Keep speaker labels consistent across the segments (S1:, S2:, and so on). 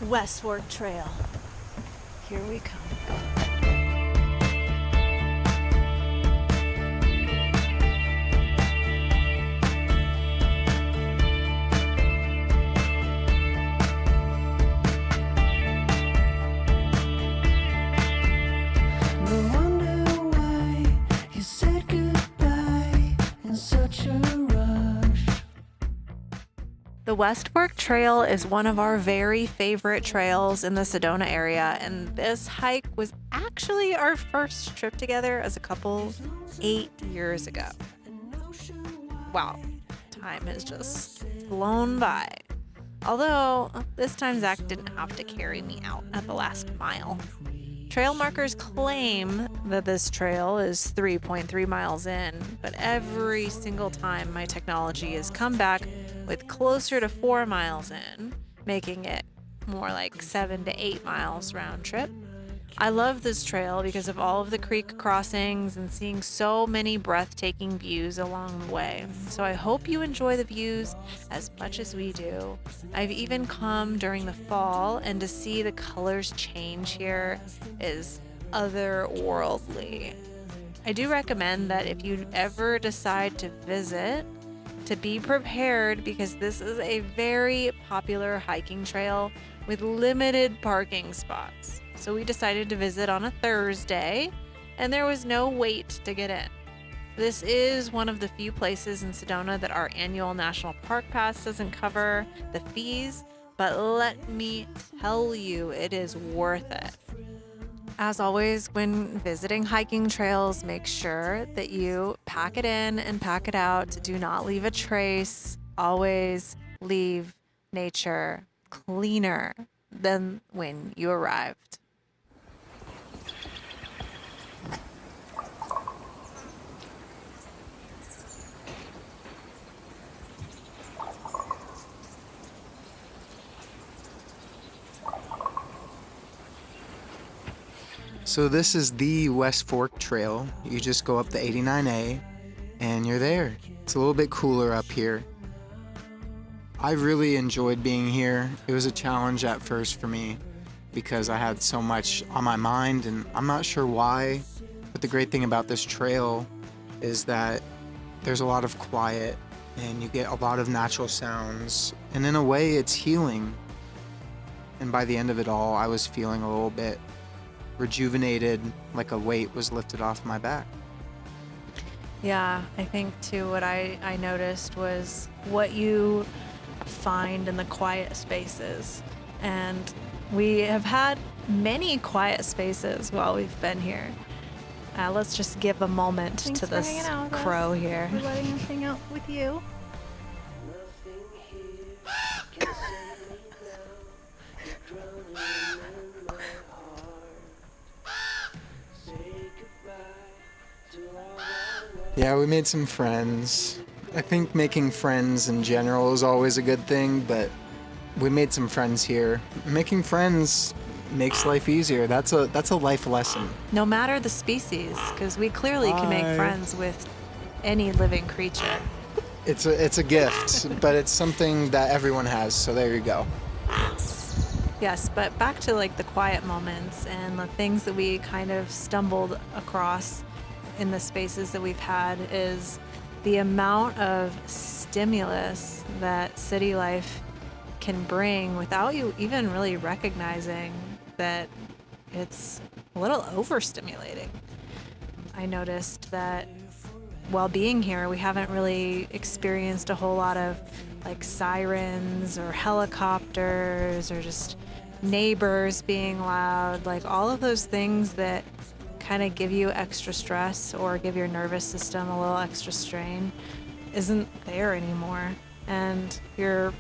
S1: West Fork Trail. Here we come.
S2: No wonder why you said goodbye in such a rush.
S3: The West Fork Trail is one of our very favorite trails in the Sedona area, and this hike was actually our first trip together as a couple 8 years ago. Wow, time has just flown by. Although, this time Zach didn't have to carry me out at the last mile. Trail markers claim that this trail is 3.3 miles in, but every single time my technology has come back with closer to 4 miles in, making it more like 7 to 8 miles round trip. I love this trail because of all of the creek crossings and seeing so many breathtaking views along the way. So I hope you enjoy the views as much as we do. I've even come during the fall, and to see the colors change here is otherworldly. I do recommend that if you ever decide to visit, to be prepared, because this is a very popular hiking trail with limited parking spots. So we decided to visit on a Thursday, and there was no wait to get in. This is one of the few places in Sedona that our annual National Park Pass doesn't cover the fees, but let me tell you, it is worth it. As always, when visiting hiking trails, make sure that you pack it in and pack it out. Do not leave a trace. Always leave nature cleaner than when you arrived.
S4: So this is the West Fork Trail. You just go up the 89A and you're there. It's a little bit cooler up here. I really enjoyed being here. It was a challenge at first for me because I had so much on my mind and I'm not sure why, but the great thing about this trail is that there's a lot of quiet and you get a lot of natural sounds, and in a way it's healing. And by the end of it all, I was feeling a little bit rejuvenated, like a weight was lifted off my back.
S3: Yeah, I think too what I noticed was what you find in the quiet spaces. And we have had many quiet spaces while we've been here. Let's just give a moment
S1: Thanks
S3: to
S1: for hanging
S3: this
S1: out with us.
S3: crow here.
S1: We're letting us hang out with you.
S4: Yeah, we made some friends. I think making friends in general is always a good thing, but we made some friends here. Making friends makes life easier. That's a life lesson.
S3: No matter the species, because we clearly can make
S4: Hi.
S3: friends with any living creature.
S4: It's a gift, but it's something that everyone has, so there you go.
S3: Yes, but back to like the quiet moments and the things that we kind of stumbled across in the spaces that we've had is the amount of stimulus that city life can bring without you even really recognizing that it's a little overstimulating. I noticed that while being here, we haven't really experienced a whole lot of like sirens or helicopters or just neighbors being loud, like all of those things that kind of give you extra stress or give your nervous system a little extra strain isn't there anymore, and your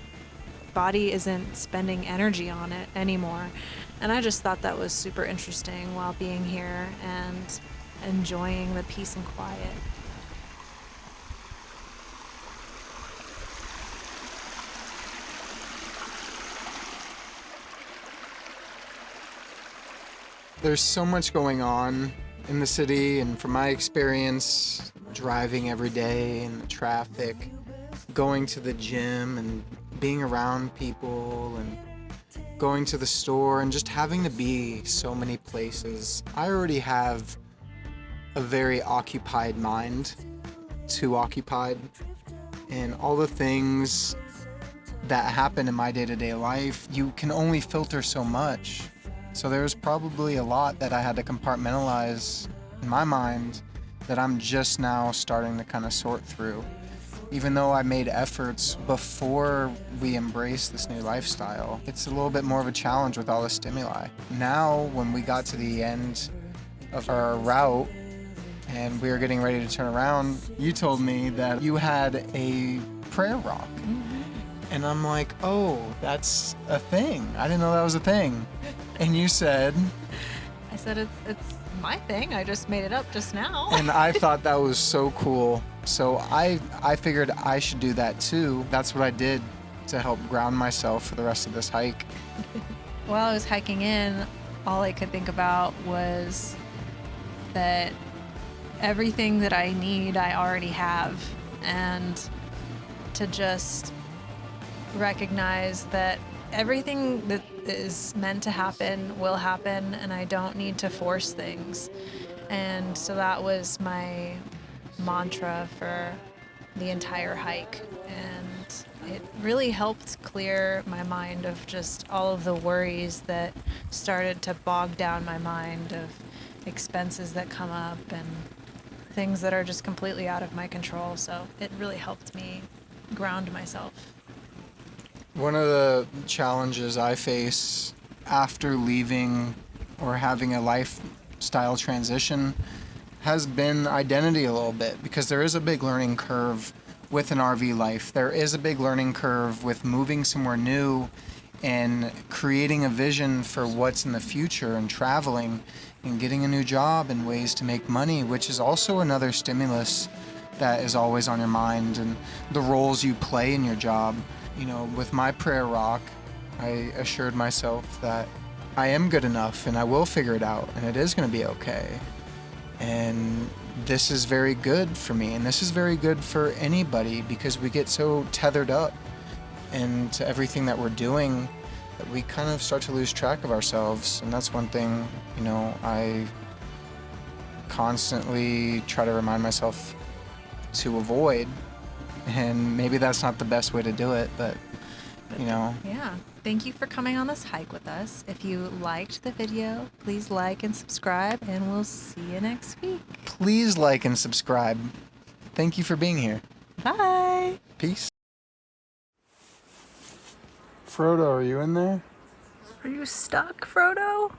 S3: body isn't spending energy on it anymore. And I just thought that was super interesting while being here and enjoying the peace and quiet.
S4: There's so much going on in the city, and from my experience driving every day in the traffic, going to the gym and being around people and going to the store and just having to be so many places. I already have a very occupied mind, too occupied, and all the things that happen in my day-to-day life, you can only filter so much. So there's probably a lot that I had to compartmentalize in my mind that I'm just now starting to kind of sort through. Even though I made efforts before we embraced this new lifestyle, it's a little bit more of a challenge with all the stimuli. Now, when we got to the end of our route and we were getting ready to turn around, you told me that you had a prayer rock. And I'm like, oh, that's a thing. I didn't know that was a thing. And you said...
S3: I said it's my thing. I just made it up just now.
S4: And I thought that was so cool. So I figured I should do that too. That's what I did to help ground myself for the rest of this hike.
S3: While I was hiking in, all I could think about was that everything that I need, I already have. And to just recognize that everything that is meant to happen will happen, and I don't need to force things. And so that was my mantra for the entire hike, and it really helped clear my mind of just all of the worries that started to bog down my mind, of expenses that come up and things that are just completely out of my control. So it really helped me ground myself.
S4: One of the challenges I face after leaving or having a lifestyle transition has been identity a little bit, because there is a big learning curve with an RV life. There is a big learning curve with moving somewhere new and creating a vision for what's in the future, and traveling and getting a new job and ways to make money, which is also another stimulus that is always on your mind, and the roles you play in your job. You know, with my prayer rock, I assured myself that I am good enough and I will figure it out and it is going to be okay. And this is very good for me, and this is very good for anybody, because we get so tethered up into everything that we're doing that we kind of start to lose track of ourselves. And that's one thing, you know, I constantly try to remind myself to avoid. And maybe that's not the best way to do it, but, you know.
S3: Yeah. Thank you for coming on this hike with us. If you liked the video, please like and subscribe, and we'll see you next week.
S4: Please like and subscribe. Thank you for being here.
S3: Bye.
S4: Peace. Frodo, are you in there?
S3: Are you stuck, Frodo?